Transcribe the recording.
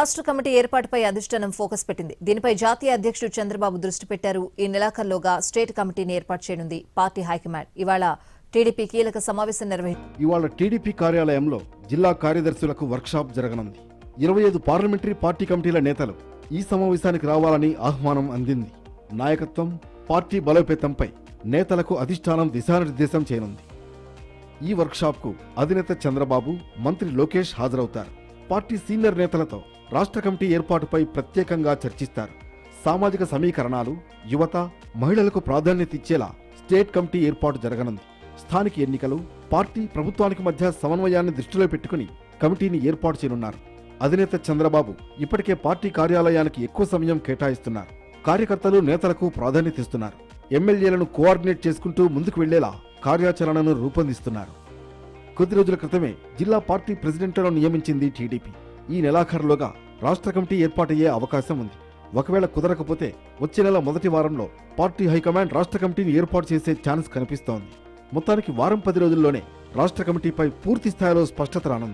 రాష్ట్ర కమిటీ ఏర్పాటుపై అధిష్టానం ఫోకస్ పెట్టింది. దీనిపై జాతీయ అధ్యక్షుడు చంద్రబాబు దృష్టి పెట్టారు. ఈ నెలాఖరులోగా స్టేట్ కమిటీని ఏర్పాటు చేయనుంది పార్టీ హైకమాండ్. ఇవాళ టీడీపీ కీలక సమావేశం నిర్వహించింది. ఇవాళ టీడీపీ కార్యాలయంలో జిల్లా కార్యదర్శులకు వర్క్షాప్ జరగనుంది. 25 పార్లమెంటరీ పార్టీ కమిటీల నేతలు ఈ సమావేశానికి రావాలని ఆహ్వానం అందింది. నాయకత్వం, పార్టీ బలోపేతంపై నేతలకు అధిష్టానం దిశానిర్దేశం చేయనుంది. ఈ వర్క్షాప్కు అధినేత చంద్రబాబు, మంత్రి లోకేష్ హాజరవుతారు. పార్టీ సీనియర్ నేతలతో రాష్ట్ర కమిటీ ఏర్పాటుపై ప్రత్యేకంగా చర్చిస్తారు. సామాజిక సమీకరణాలు, యువత, మహిళలకు ప్రాధాన్యత ఇచ్చేలా స్టేట్ కమిటీ ఏర్పాటు జరగనుంది. స్థానిక ఎన్నికలు, పార్టీ ప్రభుత్వానికి మధ్య సమన్వయాన్ని దృష్టిలో పెట్టుకుని కమిటీని ఏర్పాటు చేయనున్నారు. అధినేత చంద్రబాబు ఇప్పటికే పార్టీ కార్యాలయానికి ఎక్కువ సమయం కేటాయిస్తున్నారు. కార్యకర్తలు, నేతలకు ప్రాధాన్యత ఇస్తున్నారు. ఎమ్మెల్యేలను కోఆర్డినేట్ చేసుకుంటూ ముందుకు వెళ్లేలా కార్యాచరణను రూపొందిస్తున్నారు. కొద్ది రోజుల క్రితమే జిల్లా పార్టీ ప్రెసిడెంట్లను నియమించింది టీడీపీ. ఈ నెలాఖరులోగా రాష్ట్ర కమిటీ ఏర్పాటయ్యే అవకాశం ఉంది. ఒకవేళ కుదరకపోతే వచ్చే నెల మొదటి వారంలో పార్టీ హైకమాండ్ రాష్ట్ర కమిటీని ఏర్పాటు చేసే ఛాన్స్ కనిపిస్తోంది. మొత్తానికి వారం 10 రోజుల్లోనే రాష్ట్ర కమిటీపై పూర్తి స్థాయిలో స్పష్టత రానుంది.